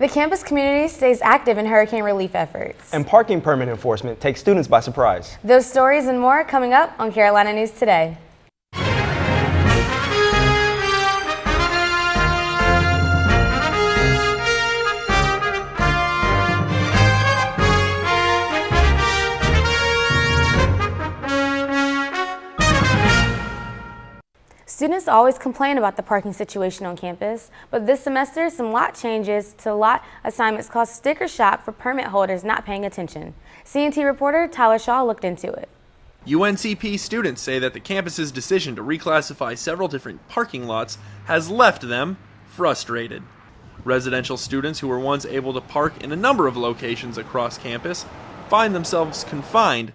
The campus community stays active in hurricane relief efforts. And parking permit enforcement takes students by surprise. Those stories and more coming up on Carolina News Today. Students always complain about the parking situation on campus, but this semester some lot changes to lot assignments caused sticker shock for permit holders not paying attention. CNT reporter Tyler Shaw looked into it. UNCP students say that the campus's decision to reclassify several different parking lots has left them frustrated. Residential students who were once able to park in a number of locations across campus find themselves confined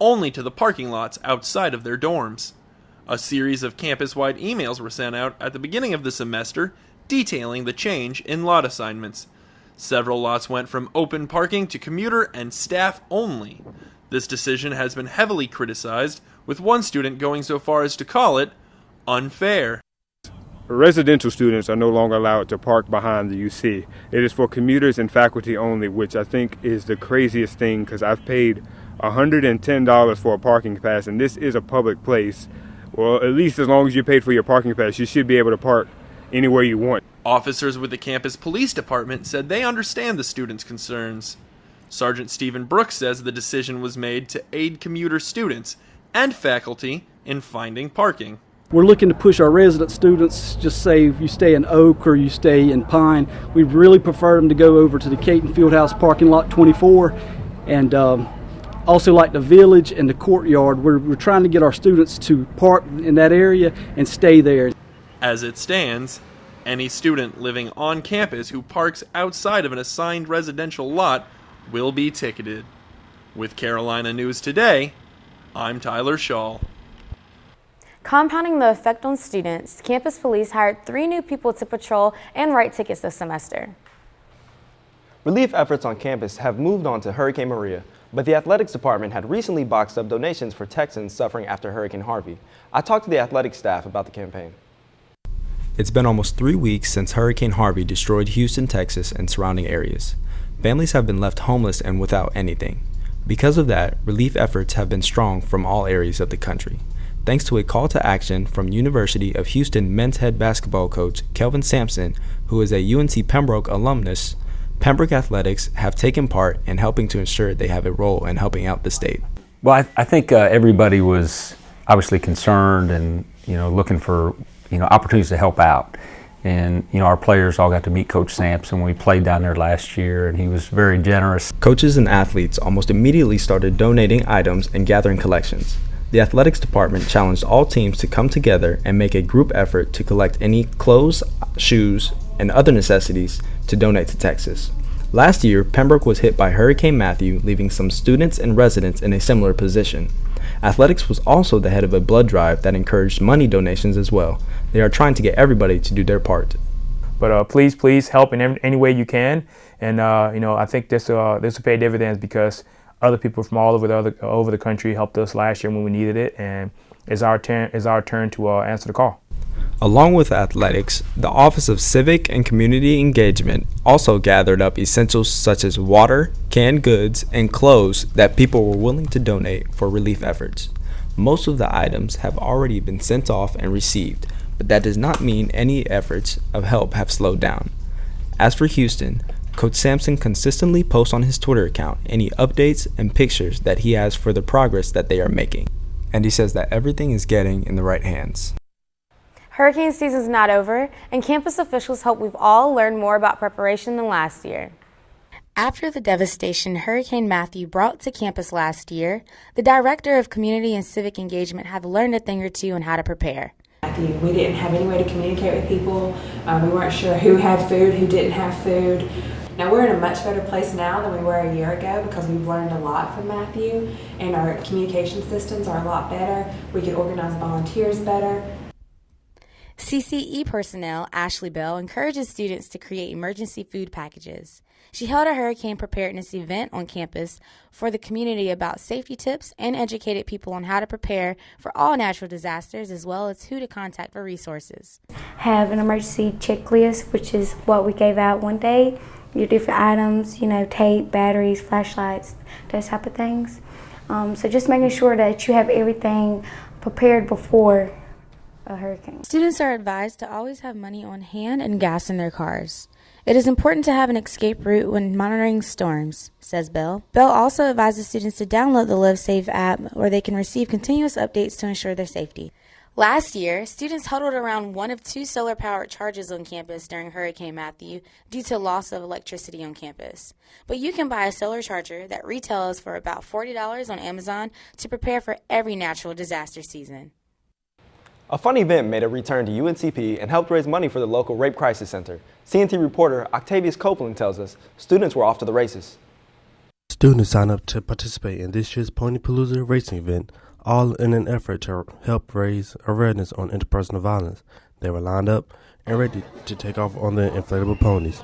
only to the parking lots outside of their dorms. A series of campus-wide emails were sent out at the beginning of the semester detailing the change in lot assignments. Several lots went from open parking to commuter and staff only. This decision has been heavily criticized, with one student going so far as to call it unfair. Residential students are no longer allowed to park behind the UC. It is for commuters and faculty only, which I think is the craziest thing because I've paid $110 for a parking pass, and this is a public place. Well, at least as long as you paid for your parking pass, you should be able to park anywhere you want. Officers with the campus police department said they understand the students' concerns. Sergeant Stephen Brooks says the decision was made to aid commuter students and faculty in finding parking. We're looking to push our resident students, just say if you stay in Oak or you stay in Pine, we really prefer them to go over to the Caton Fieldhouse parking lot 24 and also like the Village and the Courtyard. We're trying to get our students to park in that area and stay there. As it stands, any student living on campus who parks outside of an assigned residential lot will be ticketed. With Carolina News Today, I'm Tyler Shaw. Compounding the effect on students, campus police hired 3 new people to patrol and write tickets this semester. Relief efforts on campus have moved on to Hurricane Maria, but the athletics department had recently boxed up donations for Texans suffering after Hurricane Harvey. I talked to the athletics staff about the campaign. It's been almost 3 weeks since Hurricane Harvey destroyed Houston, Texas, and surrounding areas. Families have been left homeless and without anything. Because of that, relief efforts have been strong from all areas of the country. Thanks to a call to action from University of Houston men's head basketball coach Kelvin Sampson, who is a UNC Pembroke alumnus, Pembroke Athletics have taken part in helping to ensure they have a role in helping out the state. Well, I think everybody was obviously concerned and looking for opportunities to help out. And our players all got to meet Coach Sampson when we played down there last year, and he was very generous. Coaches and athletes almost immediately started donating items and gathering collections. The athletics department challenged all teams to come together and make a group effort to collect any clothes, shoes, and other necessities to donate to Texas. Last year, Pembroke was hit by Hurricane Matthew, leaving some students and residents in a similar position. Athletics was also the head of a blood drive that encouraged money donations as well. They are trying to get everybody to do their part. But please help in any way you can. And I think this will pay dividends because other people from all over the country helped us last year when we needed it, and it's our turn to answer the call. Along with athletics, the Office of Civic and Community Engagement also gathered up essentials such as water, canned goods, and clothes that people were willing to donate for relief efforts. Most of the items have already been sent off and received, but that does not mean any efforts of help have slowed down. As for Houston, Coach Sampson consistently posts on his Twitter account any updates and pictures that he has for the progress that they are making. And he says that everything is getting in the right hands. Hurricane season's not over, and campus officials hope we've all learned more about preparation than last year. After the devastation Hurricane Matthew brought to campus last year, the Director of Community and Civic Engagement have learned a thing or two on how to prepare. We didn't have any way to communicate with people. We weren't sure who had food, who didn't have food. Now we're in a much better place now than we were a year ago because we've learned a lot from Matthew, and our communication systems are a lot better. We can organize volunteers better. CCE personnel Ashley Bell encourages students to create emergency food packages. She held a hurricane preparedness event on campus for the community about safety tips and educated people on how to prepare for all natural disasters as well as who to contact for resources. Have an emergency checklist, which is what we gave out one day, your different items, tape, batteries, flashlights, those type of things. So just making sure that you have everything prepared before a hurricane. Students are advised to always have money on hand and gas in their cars. It is important to have an escape route when monitoring storms, says Bell. Bell also advises students to download the Live Safe app where they can receive continuous updates to ensure their safety. Last year, students huddled around one of 2 solar-powered chargers on campus during Hurricane Matthew due to loss of electricity on campus. But you can buy a solar charger that retails for about $40 on Amazon to prepare for every natural disaster season. A fun event made a return to UNCP and helped raise money for the local Rape Crisis Center. CNT reporter Octavius Copeland tells us students were off to the races. Students signed up to participate in this year's Pony Palooza racing event, all in an effort to help raise awareness on interpersonal violence. They were lined up and ready to take off on their inflatable ponies.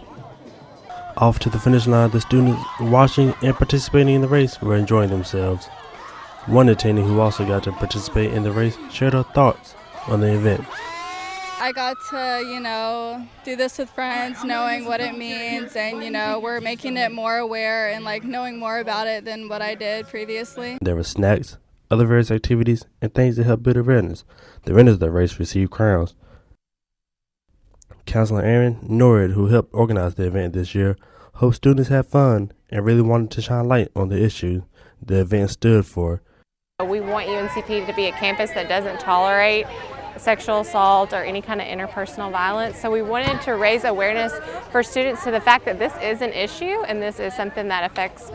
Off to the finish line, the students watching and participating in the race were enjoying themselves. One attendee who also got to participate in the race shared her thoughts on the event. I got to, do this with friends, knowing what it means, and, we're making it more aware and, knowing more about it than what I did previously. There were snacks, other various activities, and things that help build awareness. The winners of the race received crowns. Counselor Aaron Norrid, who helped organize the event this year, hoped students had fun and really wanted to shine light on the issue the event stood for. We want UNCP to be a campus that doesn't tolerate sexual assault or any kind of interpersonal violence. So we wanted to raise awareness for students to the fact that this is an issue and this is something that affects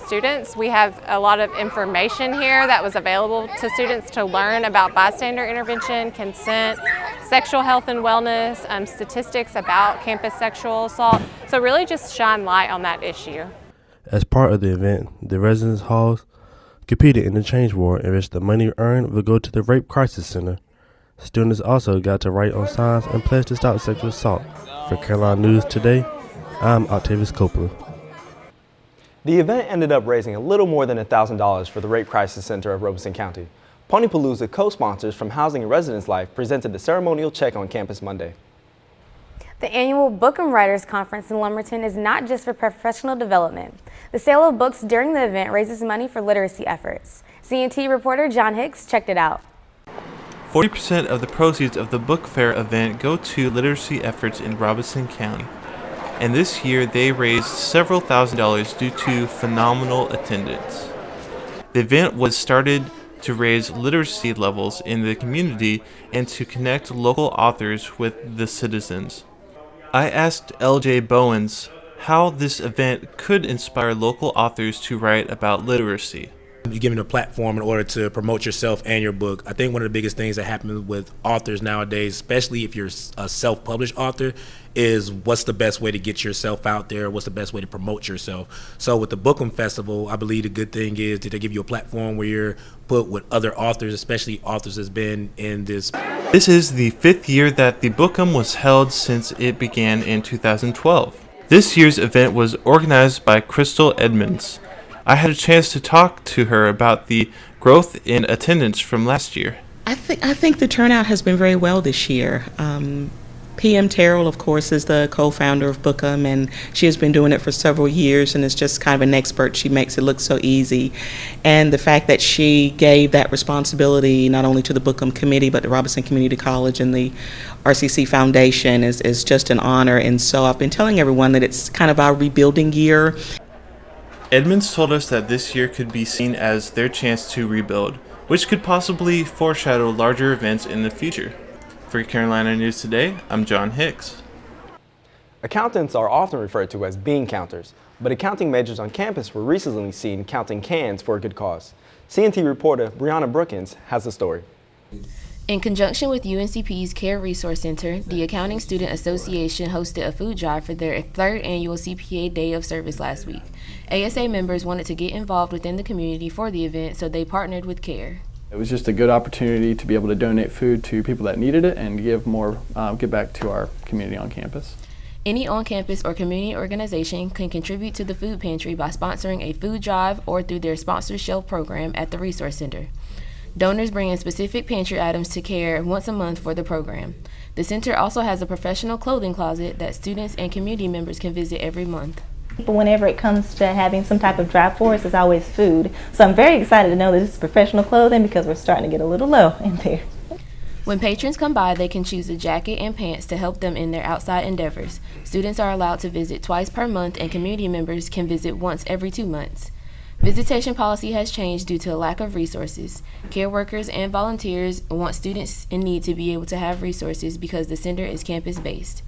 students. We have a lot of information here that was available to students to learn about bystander intervention, consent, sexual health and wellness, statistics about campus sexual assault. So really just shine light on that issue. As part of the event, the residence halls competed in the change war in which the money earned would go to the Rape Crisis Center. Students also got to write on signs and pledge to stop sexual assault. For Carolina News Today, I'm Octavius Copeland. The event ended up raising a little more than $1,000 for the Rape Crisis Center of Robeson County. Pony Palooza co-sponsors from Housing and Residence Life presented the ceremonial check on campus Monday. The annual Book and Writers Conference in Lumberton is not just for professional development. The sale of books during the event raises money for literacy efforts. CNT reporter John Hicks checked it out. 40% of the proceeds of the book fair event go to literacy efforts in Robeson County. And this year they raised several $1,000s due to phenomenal attendance. The event was started to raise literacy levels in the community and to connect local authors with the citizens. I asked LJ Bowens how this event could inspire local authors to write about literacy. You're given a platform in order to promote yourself and your book. I think one of the biggest things that happen with authors nowadays, especially if you're a self-published author, is what's the best way to get yourself out there, what's the best way to promote yourself. So with the Bookham Festival, I believe the good thing is that they give you a platform where you're put with other authors, especially authors that's been in this. This is the 5th year that the Bookham was held since it began in 2012. This year's event was organized by Crystal Edmonds. I had a chance to talk to her about the growth in attendance from last year. I think the turnout has been very well this year. PM Terrell, of course, is the co-founder of Bookham, and she has been doing it for several years and is just kind of an expert. She makes it look so easy. And the fact that she gave that responsibility not only to the Bookham Committee, but the Robeson Community College and the RCC Foundation is just an honor. And so I've been telling everyone that it's kind of our rebuilding year. Edmonds told us that this year could be seen as their chance to rebuild, which could possibly foreshadow larger events in the future. For Carolina News Today, I'm John Hicks. Accountants are often referred to as bean counters, but accounting majors on campus were recently seen counting cans for a good cause. CNT reporter Brianna Brookins has the story. In conjunction with UNCP's Care Resource Center, the Accounting Student Association hosted a food drive for their 3rd annual CPA Day of Service last week. ASA members wanted to get involved within the community for the event, so they partnered with Care. It was just a good opportunity to be able to donate food to people that needed it and give back to our community on campus. Any on-campus or community organization can contribute to the food pantry by sponsoring a food drive or through their Sponsor Shelf program at the Resource Center. Donors bring in specific pantry items to CARE once a month for the program. The center also has a professional clothing closet that students and community members can visit every month. Whenever it comes to having some type of drive for us, it's always food. So I'm very excited to know that this is professional clothing because we're starting to get a little low in there. When patrons come by, they can choose a jacket and pants to help them in their outside endeavors. Students are allowed to visit twice per month, and community members can visit once every 2 months. Visitation policy has changed due to a lack of resources. Care workers and volunteers want students in need to be able to have resources because the center is campus-based.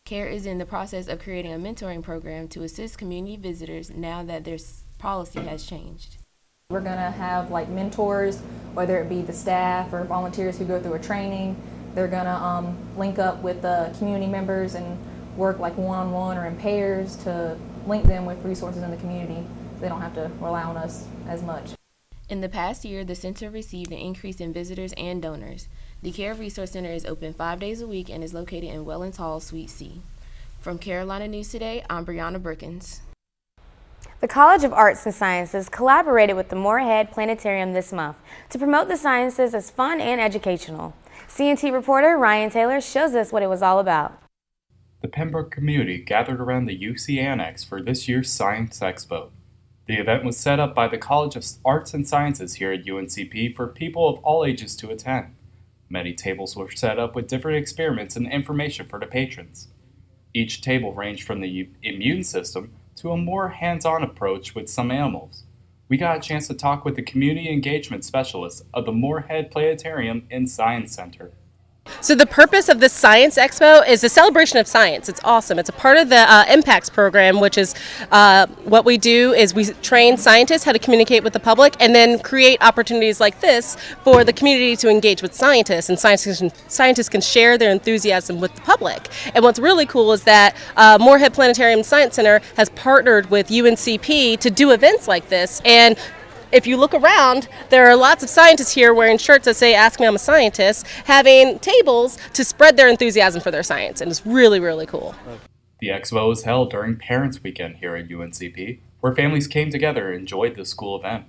CARE is in the process of creating a mentoring program to assist community visitors now that their policy has changed. We're going to have like mentors, whether it be the staff or volunteers who go through a training. They're going to link up with the community members and work like one-on-one or in pairs to link them with resources in the community so they don't have to rely on us as much. In the past year, the center received an increase in visitors and donors. The CARE Resource Center is open 5 days a week and is located in Wellens Hall, Suite C. From Carolina News Today, I'm Brianna Brookins. The College of Arts and Sciences collaborated with the Moorhead Planetarium this month to promote the sciences as fun and educational. CNT reporter Ryan Taylor shows us what it was all about. The Pembroke community gathered around the UC Annex for this year's Science Expo. The event was set up by the College of Arts and Sciences here at UNCP for people of all ages to attend. Many tables were set up with different experiments and information for the patrons. Each table ranged from the immune system to a more hands-on approach with some animals. We got a chance to talk with the community engagement specialist of the Moorhead Planetarium and Science Center. So the purpose of this Science Expo is a celebration of science. It's awesome. It's a part of the Impacts program, which is what we do is we train scientists how to communicate with the public and then create opportunities like this for the community to engage with scientists, and scientists can share their enthusiasm with the public. And what's really cool is that Moorhead Planetarium Science Center has partnered with UNCP to do events like this. And if you look around, there are lots of scientists here wearing shirts that say, "Ask me, I'm a scientist," having tables to spread their enthusiasm for their science, and it's really, really cool. The expo was held during Parents Weekend here at UNCP, where families came together and enjoyed the school event.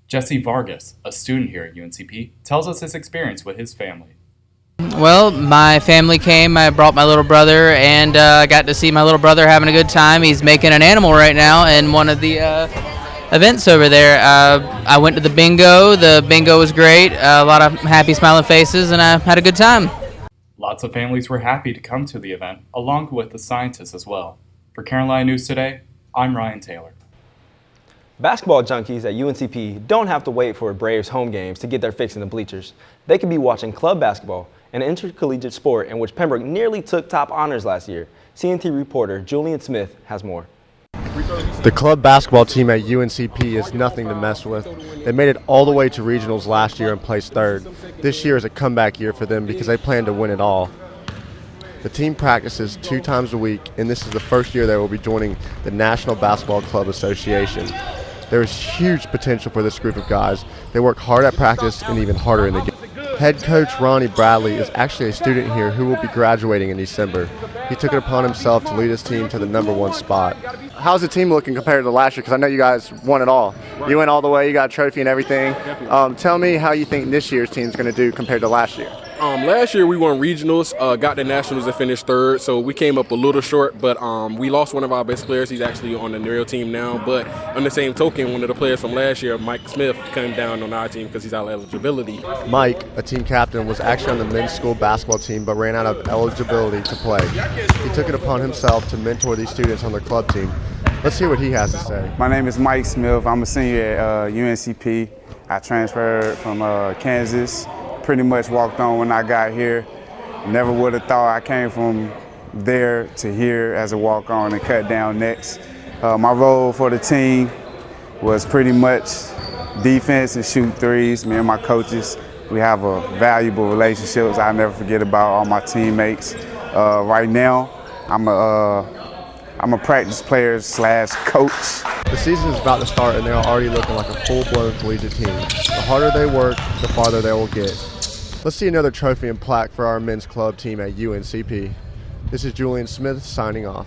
Jesse Vargas, a student here at UNCP, tells us his experience with his family. Well, my family came, I brought my little brother, and got to see my little brother having a good time. He's making an animal right now in one of the events over there. I went to the bingo. The bingo was great. A lot of happy smiling faces, and I had a good time. Lots of families were happy to come to the event, along with the scientists as well. For Carolina News Today, I'm Ryan Taylor. Basketball junkies at UNCP don't have to wait for Braves home games to get their fix in the bleachers. They could be watching club basketball, an intercollegiate sport in which Pembroke nearly took top honors last year. CNT reporter Julian Smith has more. The club basketball team at UNCP is nothing to mess with. They made it all the way to regionals last year and placed third. This year is a comeback year for them because they plan to win it all. The team practices 2 times a week, and this is the first year they will be joining the National Basketball Club Association. There is huge potential for this group of guys. They work hard at practice and even harder in the game. Head coach Ronnie Bradley is actually a student here who will be graduating in December. He took it upon himself to lead his team to the #1 spot. How's the team looking compared to last year? Because I know you guys won it all. You went all the way, you got a trophy and everything. Tell me how you think this year's team is going to do compared to last year. Last year we won regionals, got the nationals and finished third, so we came up a little short, but we lost one of our best players. He's actually on the real team now, but on the same token, one of the players from last year, Mike Smith, came down on our team because he's out of eligibility. Mike, a team captain, was actually on the men's school basketball team but ran out of eligibility to play. He took it upon himself to mentor these students on their club team. Let's hear what he has to say. My name is Mike Smith. I'm a senior at UNCP. I transferred from Kansas. Pretty much walked on when I got here. Never would have thought I came from there to here as a walk-on and cut down next. My role for the team was pretty much defense and shoot threes. Me and my coaches, we have a valuable relationship. I'll never forget about all my teammates. Right now, I'm a practice player / coach. The season is about to start and they are already looking like a full-blown collegiate team. The harder they work, the farther they will get. Let's see another trophy and plaque for our men's club team at UNCP. This is Julian Smith signing off.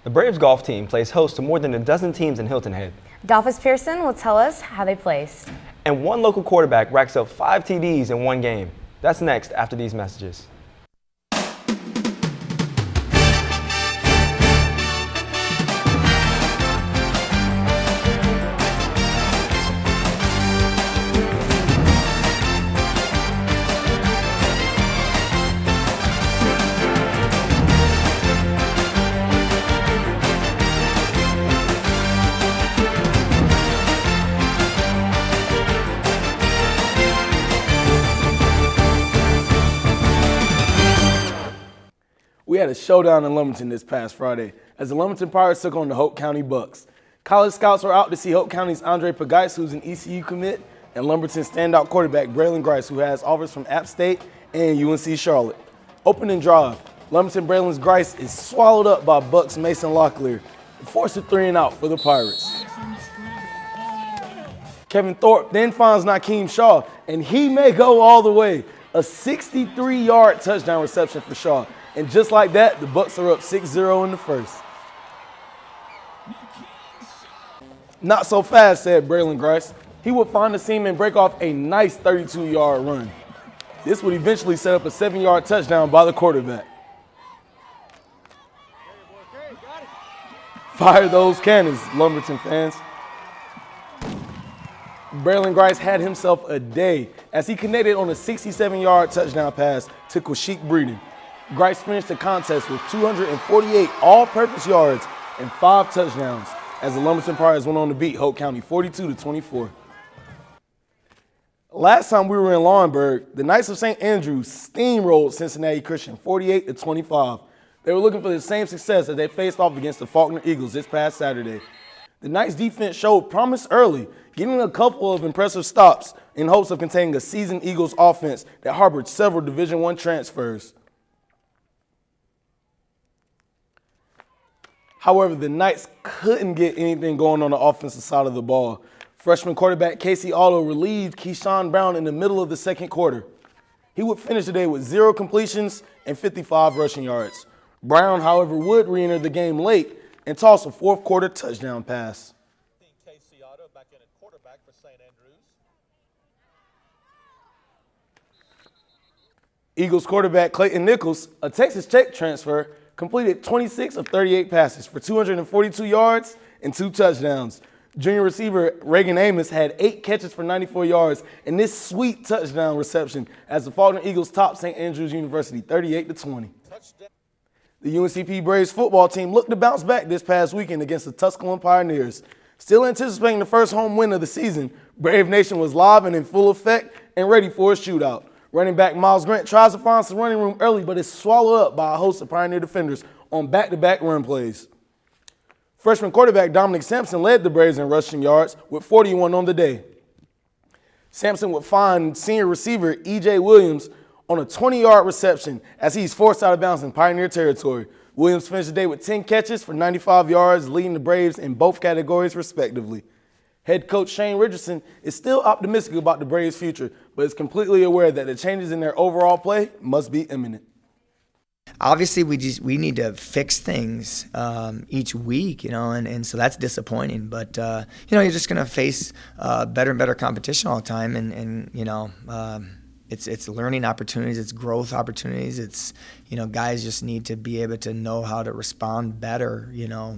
The Braves golf team plays host to more than a dozen teams in Hilton Head. Dolphus Pearson will tell us how they placed. And one local quarterback racks up 5 TDs in one game. That's next after these messages. We had a showdown in Lumberton this past Friday as the Lumberton Pirates took on the Hope County Bucks. College scouts were out to see Hope County's Andre Pagais, who's an ECU commit, and Lumberton standout quarterback Braylon Grice, who has offers from App State and UNC Charlotte. Opening drive, Lumberton Braylon Grice is swallowed up by Bucks Mason Locklear, forced a 3-and-out for the Pirates. Kevin Thorpe then finds Nakeem Shaw, and he may go all the way. A 63-yard touchdown reception for Shaw. And just like that, the Bucks are up 6-0 in the first. Not so fast, said Braylon Grice. He would find the seam and break off a nice 32-yard run. This would eventually set up a 7-yard touchdown by the quarterback. Fire those cannons, Lumberton fans. Braylon Grice had himself a day as he connected on a 67-yard touchdown pass to Quashik Breeden. Grice finished the contest with 248 all-purpose yards and 5 touchdowns as the Lumberton Pirates went on to beat Hope County 42-24. Last time we were in Laurinburg, the Knights of St. Andrews steamrolled Cincinnati Christian 48-25. They were looking for the same success as they faced off against the Faulkner Eagles this past Saturday. The Knights defense showed promise early, getting a couple of impressive stops in hopes of containing a seasoned Eagles offense that harbored several Division I transfers. However, the Knights couldn't get anything going on the offensive side of the ball. Freshman quarterback Casey Allo relieved Keyshawn Brown in the middle of the second quarter. He would finish the day with 0 completions and 55 rushing yards. Brown, however, would re-enter the game late and toss a fourth quarter touchdown pass. Casey Allo back in at quarterback for St. Andrews. Eagles quarterback Clayton Nichols, a Texas Tech transfer, completed 26 of 38 passes for 242 yards and 2 touchdowns. Junior receiver Reagan Amos had 8 catches for 94 yards in this sweet touchdown reception as the Faulkner Eagles topped St. Andrews University 38-20. The UNCP Braves football team looked to bounce back this past weekend against the Tusculum Pioneers. Still anticipating the first home win of the season, Brave Nation was live and in full effect and ready for a shootout. Running back Miles Grant tries to find some running room early, but is swallowed up by a host of Pioneer defenders on back-to-back run plays. Freshman quarterback Dominic Sampson led the Braves in rushing yards with 41 on the day. Sampson would find senior receiver E.J. Williams on a 20-yard reception as he's forced out of bounds in Pioneer territory. Williams finished the day with 10 catches for 95 yards, leading the Braves in both categories respectively. Head coach Shane Richardson is still optimistic about the Braves' future, but is completely aware that the changes in their overall play must be imminent. Obviously, we need to fix things each week, and so that's disappointing. But you're just going to face better and better competition all the time, and it's learning opportunities, it's growth opportunities. It's guys just need to be able to know how to respond better,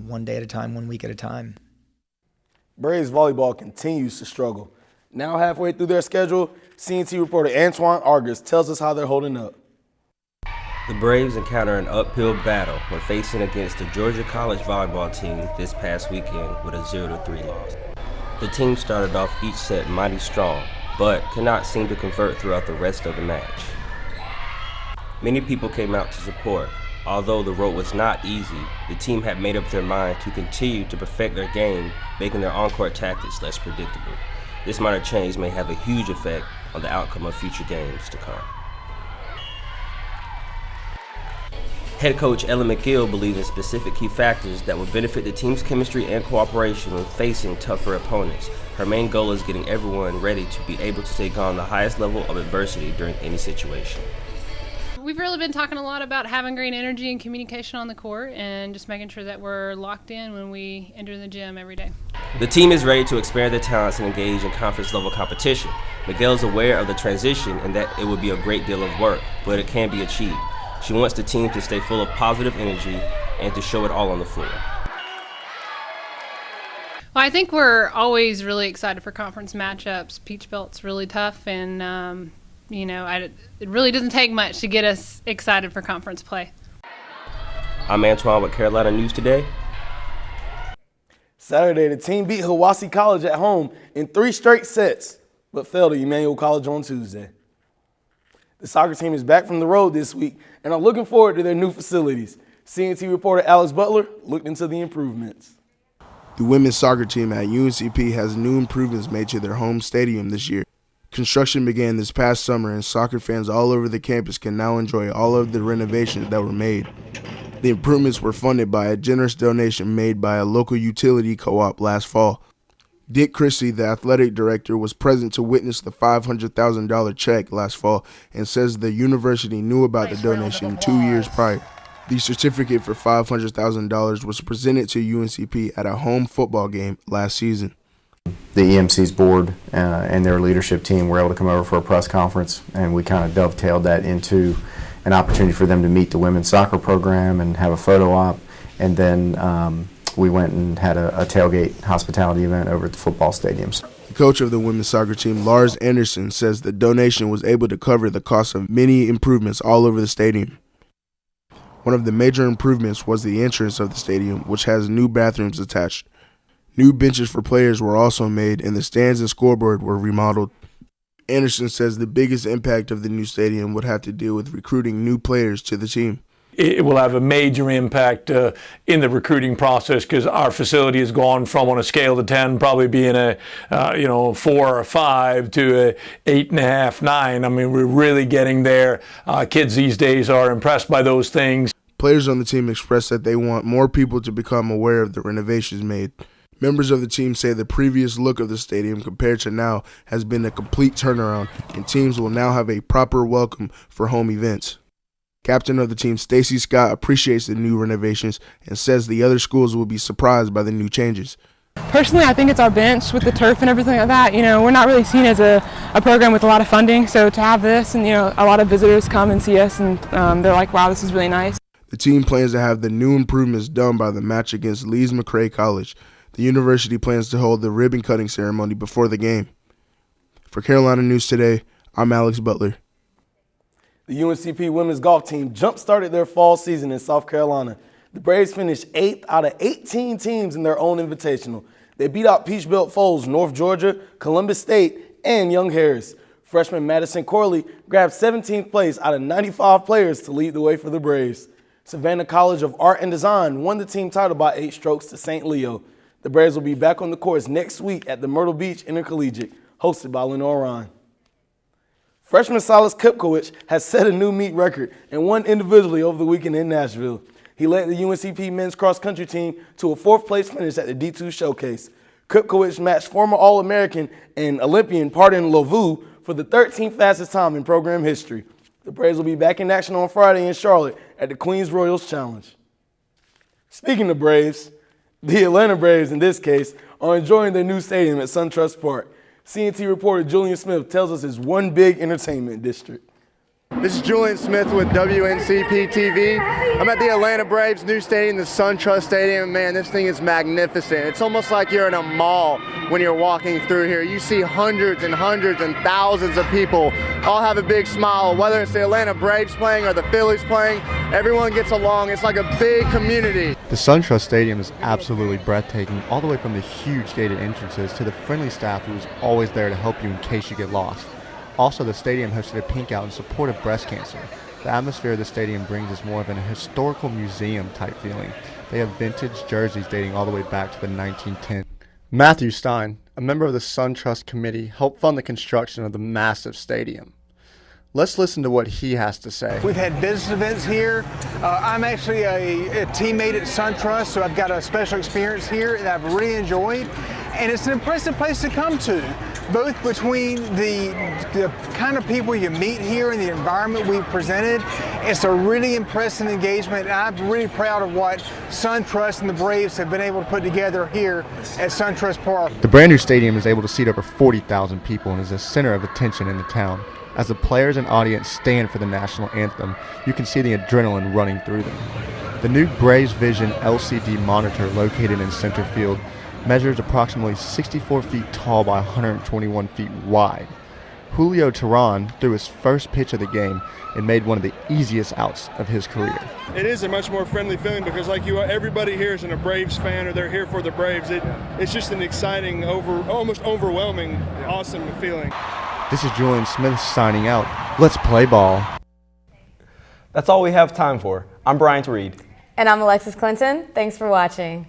one day at a time, 1 week at a time. Braves volleyball continues to struggle. Now halfway through their schedule, CNT reporter Antoine Argus tells us how they're holding up. The Braves encounter an uphill battle when facing against the Georgia College volleyball team this past weekend with a 0-3 loss. The team started off each set mighty strong, but could not seem to convert throughout the rest of the match. Many people came out to support. Although the road was not easy, the team had made up their mind to continue to perfect their game, making their on-court tactics less predictable. This minor change may have a huge effect on the outcome of future games to come. Head coach Ellen McGill believes in specific key factors that will benefit the team's chemistry and cooperation when facing tougher opponents. Her main goal is getting everyone ready to be able to take on the highest level of adversity during any situation. We've really been talking a lot about having great energy and communication on the court and just making sure that we're locked in when we enter the gym every day. The team is ready to expand their talents and engage in conference-level competition. Miguel is aware of the transition and that it would be a great deal of work, but it can be achieved. She wants the team to stay full of positive energy and to show it all on the floor. Well, I think we're always really excited for conference matchups. Peach Belt's really tough, and it really doesn't take much to get us excited for conference play. I'm Antoine with Carolina News Today. Saturday, the team beat Hiwassee College at home in 3 straight sets, but fell to Emmanuel College on Tuesday. The soccer team is back from the road this week and are looking forward to their new facilities. CNT reporter Alex Butler looked into the improvements. The women's soccer team at UNCP has new improvements made to their home stadium this year. Construction began this past summer, and soccer fans all over the campus can now enjoy all of the renovations that were made. The improvements were funded by a generous donation made by a local utility co-op last fall. Dick Christie, the athletic director, was present to witness the $500,000 check last fall and says the university knew about the donation 2 years prior. The certificate for $500,000 was presented to UNCP at a home football game last season. The EMC's board and their leadership team were able to come over for a press conference, and we kind of dovetailed that into an opportunity for them to meet the women's soccer program and have a photo op, and then we went and had a tailgate hospitality event over at the football stadiums. The coach of the women's soccer team, Lars Anderson, says the donation was able to cover the cost of many improvements all over the stadium. One of the major improvements was the entrance of the stadium, which has new bathrooms attached. New benches for players were also made, and the stands and scoreboard were remodeled. Anderson says the biggest impact of the new stadium would have to do with recruiting new players to the team. It will have a major impact in the recruiting process, because our facility has gone from, on a scale of 10, probably being a 4 or 5 to a 8.5, 9. I mean, we're really getting there. Kids these days are impressed by those things. Players on the team expressed that they want more people to become aware of the renovations made. Members of the team say the previous look of the stadium compared to now has been a complete turnaround, and teams will now have a proper welcome for home events. Captain of the team, Stacy Scott, appreciates the new renovations and says the other schools will be surprised by the new changes. Personally, I think it's our bench with the turf and everything like that. We're not really seen as a program with a lot of funding, so to have this and, a lot of visitors come and see us, and they're like, wow, this is really nice. The team plans to have the new improvements done by the match against Lees McRae College. The university plans to hold the ribbon-cutting ceremony before the game. For Carolina News Today, I'm Alex Butler. The UNCP women's golf team jump-started their fall season in South Carolina. The Braves finished 8th out of 18 teams in their own invitational. They beat out Peach Belt foes North Georgia, Columbus State, and Young Harris. Freshman Madison Corley grabbed 17th place out of 95 players to lead the way for the Braves. Savannah College of Art and Design won the team title by 8 strokes to St. Leo. The Braves will be back on the course next week at the Myrtle Beach Intercollegiate, hosted by Lenore Ryan. Freshman Silas Kipkowicz has set a new meet record and won individually over the weekend in Nashville. He led the UNCP men's cross-country team to a 4th-place finish at the D2 Showcase. Kipkowicz matched former All-American and Olympian Pardon Lovu for the 13th fastest time in program history. The Braves will be back in action on Friday in Charlotte at the Queens Royals Challenge. Speaking of Braves, the Atlanta Braves, in this case, are enjoying their new stadium at SunTrust Park. CNT reporter Julian Smith tells us it's one big entertainment district. This is Julian Smith with WNCP-TV. I'm at the Atlanta Braves' new stadium, the SunTrust Stadium. Man, this thing is magnificent. It's almost like you're in a mall when you're walking through here. You see hundreds and hundreds and thousands of people all have a big smile. Whether it's the Atlanta Braves playing or the Phillies playing, everyone gets along. It's like a big community. The SunTrust Stadium is absolutely breathtaking, all the way from the huge gated entrances to the friendly staff who's always there to help you in case you get lost. Also, the stadium hosted a pink out in support of breast cancer. The atmosphere of the stadium brings us more of an historical museum type feeling. They have vintage jerseys dating all the way back to the 1910s. Matthew Stein, a member of the SunTrust Committee, helped fund the construction of the massive stadium. Let's listen to what he has to say. We've had business events here. I'm actually a teammate at SunTrust, so I've got a special experience here that I've really enjoyed. And it's an impressive place to come to. both between the kind of people you meet here and the environment we've presented. It's a really impressive engagement, and I'm really proud of what SunTrust and the Braves have been able to put together here at SunTrust Park. The brand new stadium is able to seat over 40,000 people and is a center of attention in the town. As the players and audience stand for the national anthem, you can see the adrenaline running through them. The new Braves Vision LCD monitor located in center field measures approximately 64 feet tall by 121 feet wide. Julio Teheran threw his first pitch of the game and made one of the easiest outs of his career. It is a much more friendly feeling because, like you, everybody here is a Braves fan or they're here for the Braves. It's just an exciting, almost overwhelming, awesome feeling. This is Julian Smith signing out. Let's play ball. That's all we have time for. I'm Bryant Reed. And I'm Alexis Clinton. Thanks for watching.